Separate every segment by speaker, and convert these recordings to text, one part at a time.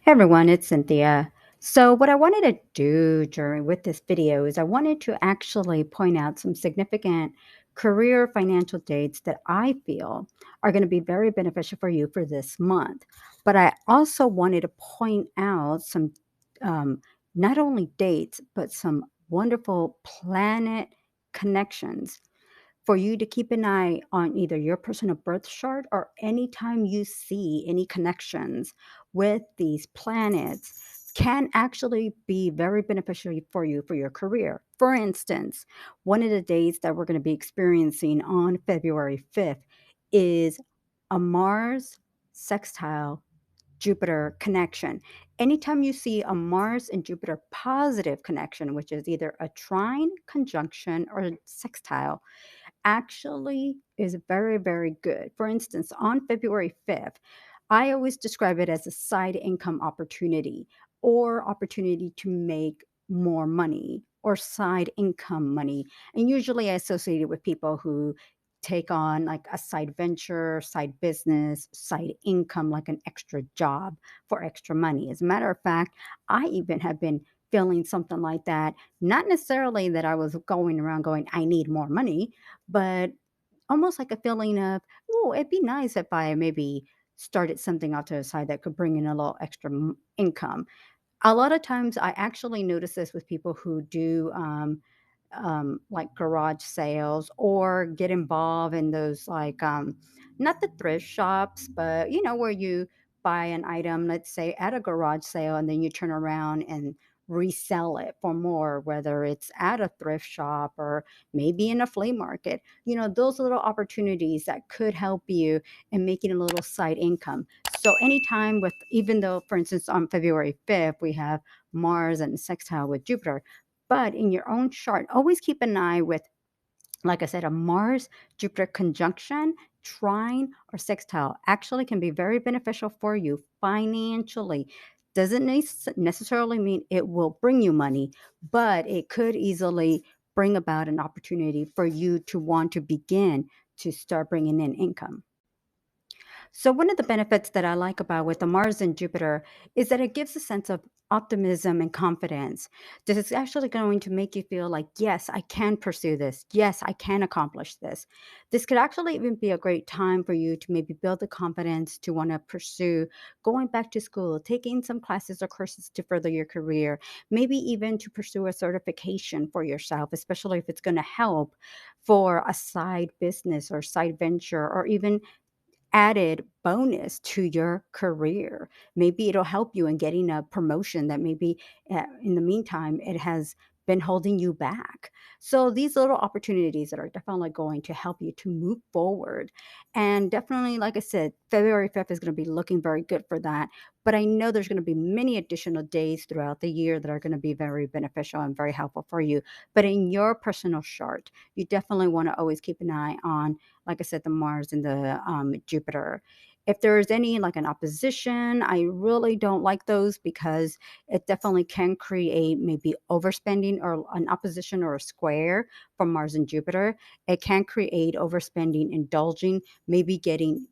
Speaker 1: Hey everyone, it's Cynthia. So what I wanted to do with this video is I wanted to actually point out some significant career financial dates that I feel are going to be very beneficial for you for this month. But I also wanted to point out some um, not only dates, but some wonderful planet connections for you to keep an eye on either your personal birth chart or anytime you see any connections with these planets can actually be very beneficial for you for your career. For instance, one of the days that we're going to be experiencing on February 5th is a Mars sextile Jupiter connection. Anytime you see a Mars and Jupiter positive connection, which is either a trine, conjunction, or a sextile, actually is very, very good. For instance, on February 5th, I always describe it as a side income opportunity or opportunity to make more money or side income money. And usually I associate it with people who take on like a side venture, side business, side income, like an extra job for extra money. As a matter of fact, I even have been feeling something like that. Not necessarily that I was going around going, I need more money, but almost like a feeling of, oh, it'd be nice if I maybe started something out to the side that could bring in a little extra income. A lot of times I actually notice this with people who do like garage sales or get involved in those like not the thrift shops, but where you buy an item, let's say at a garage sale, and then you turn around and resell it for more, whether it's at a thrift shop or maybe in a flea market. Those little opportunities that could help you in making a little side income. So anytime with, even though for instance on February 5th we have Mars and sextile with Jupiter, but in your own chart, always keep an eye with, like I said, a Mars Jupiter conjunction, trine, or sextile actually can be very beneficial for you financially. Doesn't necessarily mean it will bring you money, but it could easily bring about an opportunity for you to want to begin to start bringing in income. So one of the benefits that I like about with the Mars and Jupiter is that it gives a sense of optimism and confidence. That it's actually going to make you feel like, yes, I can pursue this. Yes, I can accomplish this. This could actually even be a great time for you to maybe build the confidence to want to pursue going back to school, taking some classes or courses to further your career, maybe even to pursue a certification for yourself, especially if it's going to help for a side business or side venture or even added bonus to your career. Maybe it'll help you in getting a promotion that maybe in the meantime it has been holding you back. So these little opportunities that are definitely going to help you to move forward. And definitely, like I said, February 5th is going to be looking very good for that. But I know there's going to be many additional days throughout the year that are going to be very beneficial and very helpful for you. But in your personal chart, you definitely want to always keep an eye on, like I said, the Mars and the Jupiter. If there's any like an opposition, I really don't like those because it definitely can create maybe overspending or an opposition or a square from Mars and Jupiter. It can create overspending, indulging, maybe getting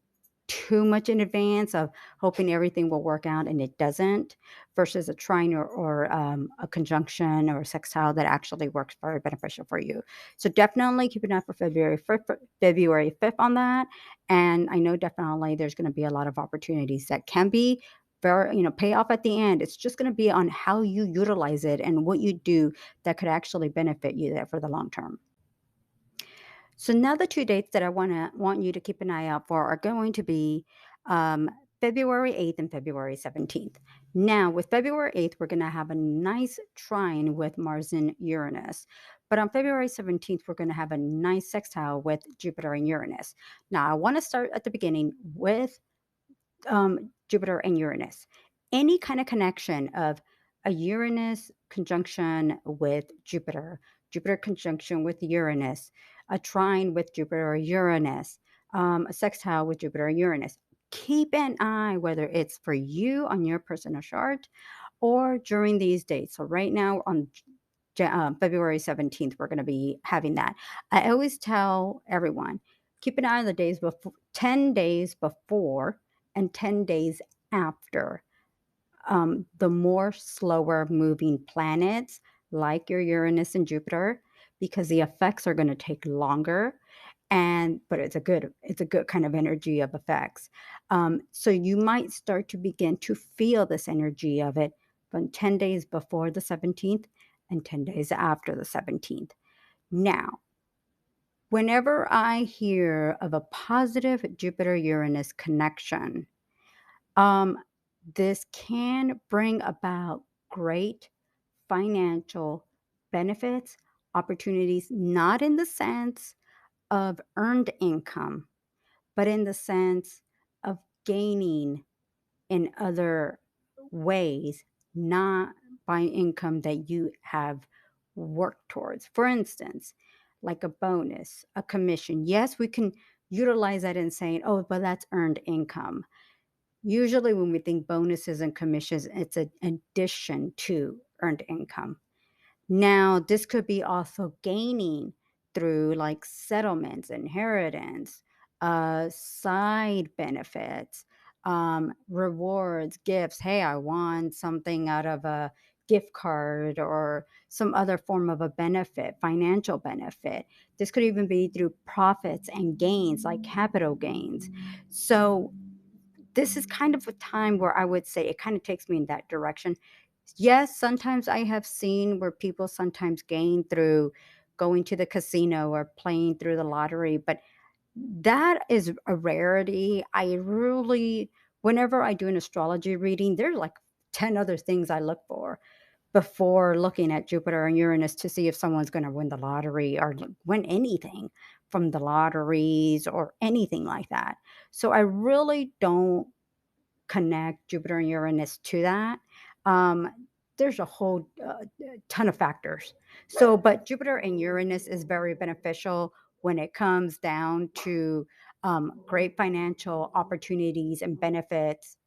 Speaker 1: too much in advance of hoping everything will work out and it doesn't, versus a trine or a conjunction or a sextile that actually works very beneficial for you. So definitely keep an eye for February 5th on that. And I know definitely there's going to be a lot of opportunities that can be very, pay off at the end. It's just going to be on how you utilize it and what you do that could actually benefit you there for the long term. So now the two dates that I want you to keep an eye out for are going to be um, February 8th and February 17th. Now, with February 8th, we're going to have a nice trine with Mars and Uranus. But on February 17th, we're going to have a nice sextile with Jupiter and Uranus. Now, I want to start at the beginning with Jupiter and Uranus. Any kind of connection of a Uranus conjunction with Jupiter, Jupiter conjunction with Uranus, a trine with Jupiter or Uranus, a sextile with Jupiter or Uranus. Keep an eye whether it's for you on your personal chart or during these dates. So right now on February 17th, we're going to be having that. I always tell everyone, keep an eye on the days before, 10 days before and 10 days after the more slower moving planets like your Uranus and Jupiter, because the effects are going to take longer, and but it's a good kind of energy of effects. So you might start to begin to feel this energy of it from 10 days before the 17th and 10 days after the 17th. Now, whenever I hear of a positive Jupiter Uranus connection, um, this can bring about great financial benefits, opportunities, not in the sense of earned income, but in the sense of gaining in other ways, not by income that you have worked towards. For instance, like a bonus, a commission. Yes, we can utilize that in saying, oh, but that's earned income. Usually, when we think bonuses and commissions, it's an addition to earned income. Now, this could be also gaining through like settlements, inheritance, side benefits, rewards, gifts. Hey, I won something out of a gift card or some other form of a benefit, financial benefit. This could even be through profits and gains, like capital gains. So, this is kind of a time where I would say it kind of takes me in that direction. Yes, sometimes I have seen where people sometimes gain through going to the casino or playing through the lottery, but that is a rarity. I really, whenever I do an astrology reading, there's like 10 other things I look for before looking at Jupiter and Uranus to see if someone's going to win the lottery or win anything from the lotteries or anything like that. So I really don't connect Jupiter and Uranus to that. There's a whole ton of factors. So, but Jupiter and Uranus is very beneficial when it comes down to great financial opportunities and benefits.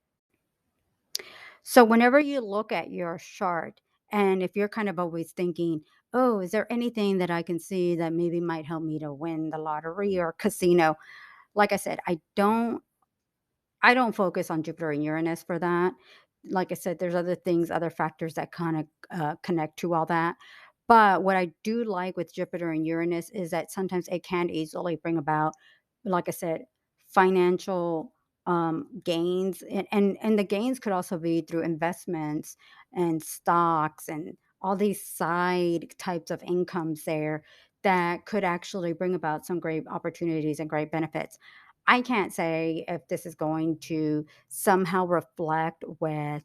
Speaker 1: So, whenever you look at your chart, and if you're kind of always thinking, oh, is there anything that I can see that maybe might help me to win the lottery or casino? Like I said, I don't focus on Jupiter and Uranus for that. Like I said, there's other things, other factors that kind of connect to all that. But what I do like with Jupiter and Uranus is that sometimes it can easily bring about, like I said, financial gains, and the gains could also be through investments and stocks and all these side types of incomes there that could actually bring about some great opportunities and great benefits. I can't say if this is going to somehow reflect with,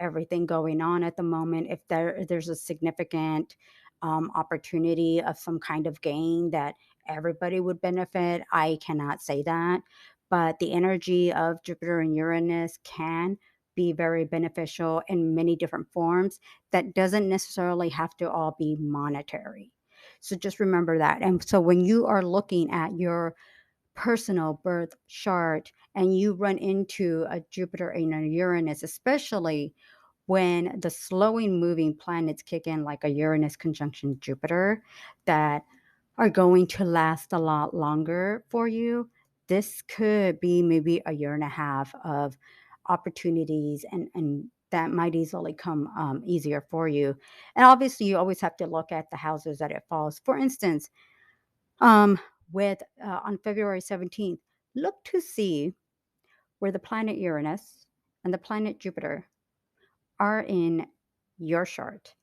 Speaker 1: everything going on at the moment, if there's a significant opportunity of some kind of gain that everybody would benefit. I cannot say that. But the energy of Jupiter and Uranus can be very beneficial in many different forms that doesn't necessarily have to all be monetary. So just remember that. And so when you are looking at your personal birth chart and you run into a Jupiter and a Uranus, especially when the slowing moving planets kick in, like a Uranus conjunction Jupiter, that are going to last a lot longer for you. This could be maybe a year and a half of opportunities, and that might easily come easier for you. And obviously, you always have to look at the houses that it falls. For instance, um, with on February 17th, look to see where the planet Uranus and the planet Jupiter are in your chart.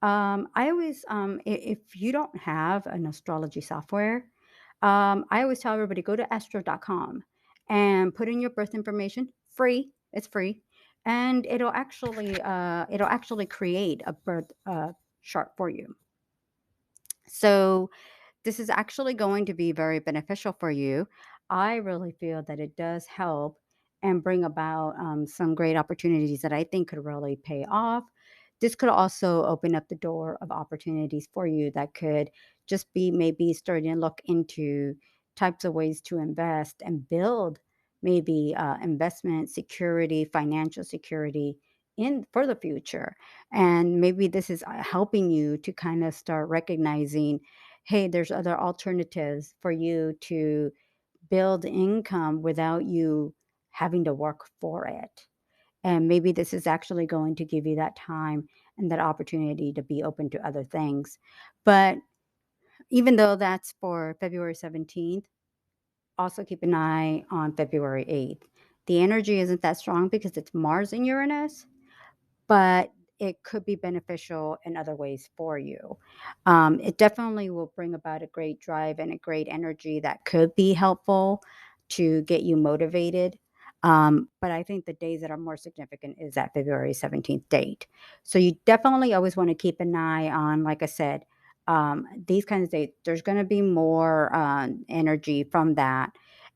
Speaker 1: I always, if you don't have an astrology software, I always tell everybody go to astro.com and put in your birth information. Free, it's free, and it'll actually create a birth chart for you. So this is actually going to be very beneficial for you. I really feel that it does help and bring about some great opportunities that I think could really pay off. This could also open up the door of opportunities for you that could just be maybe starting to look into types of ways to invest and build maybe investment security, financial security in for the future. And maybe this is helping you to kind of start recognizing, hey, there's other alternatives for you to build income without you having to work for it. And maybe this is actually going to give you that time and that opportunity to be open to other things. But even though that's for February 17th, also keep an eye on February 8th. The energy isn't that strong because it's Mars and Uranus, but it could be beneficial in other ways for you. It definitely will bring about a great drive and a great energy that could be helpful to get you motivated. But I think the days that are more significant is that February 17th date. So you definitely always want to keep an eye on, like I said, these kinds of dates. There's going to be more energy from that.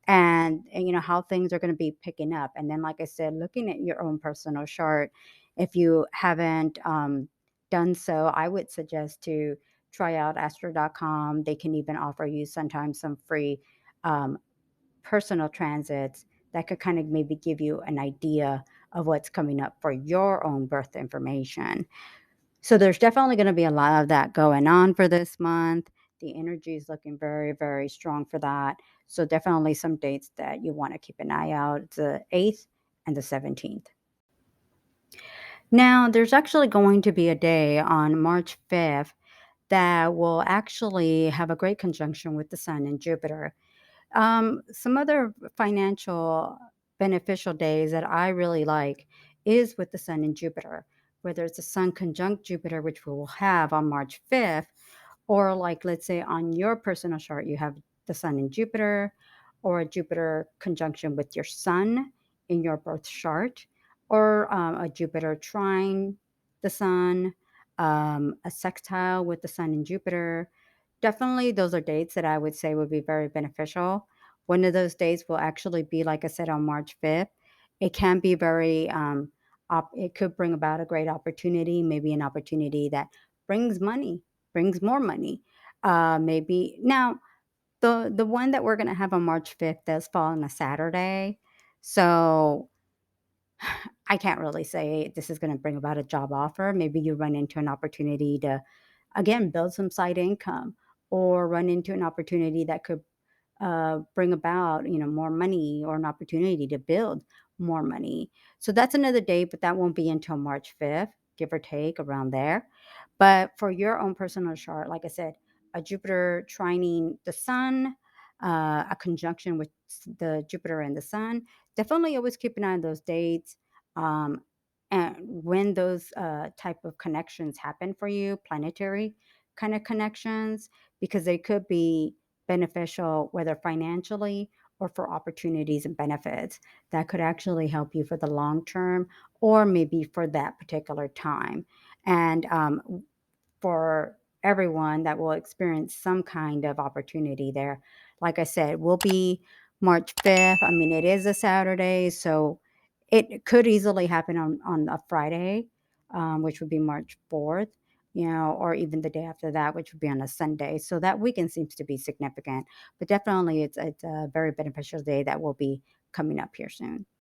Speaker 1: And you know how things are going to be picking up. And then, like I said, looking at your own personal chart, if you haven't done so, I would suggest to try out astro.com. They can even offer you sometimes some free um, personal transits that could kind of maybe give you an idea of what's coming up for your own birth information. So there's definitely going to be a lot of that going on for this month. The energy is looking very, very strong for that. So definitely some dates that you want to keep an eye out. The 8th and the 17th. Now, there's actually going to be a day on March 5th that will actually have a great conjunction with the Sun and Jupiter. Some other financial beneficial days that I really like is with the Sun and Jupiter, whether it's a Sun conjunct Jupiter, which we will have on March 5th, or like let's say on your personal chart, you have the Sun and Jupiter, or a Jupiter conjunction with your Sun in your birth chart, or a Jupiter trine the Sun, a sextile with the Sun and Jupiter. Definitely, those are dates that I would say would be very beneficial. One of those days will actually be, like I said, on March 5th. It can be very, it could bring about a great opportunity, maybe an opportunity that brings money, brings more money. Maybe now the one that we're going to have on March 5th does fall on a Saturday, so I can't really say this is going to bring about a job offer. Maybe you run into an opportunity to, again, build some side income, or run into an opportunity that could bring about, more money, or an opportunity to build more money. So that's another date, but that won't be until March 5th, give or take around there. But for your own personal chart, like I said, a Jupiter trining the Sun, a conjunction with the Jupiter and the Sun, definitely always keep an eye on those dates. Um, and when those type of connections happen for you, planetary kind of connections, because they could be beneficial, whether financially or for opportunities and benefits that could actually help you for the long term, or maybe for that particular time. And for everyone that will experience some kind of opportunity there, like I said, will be March 5th. I mean, it is a Saturday, so it could easily happen on a Friday, which would be March 4th, or even the day after that, which would be on a Sunday. So that weekend seems to be significant, but definitely it's a very beneficial day that will be coming up here soon.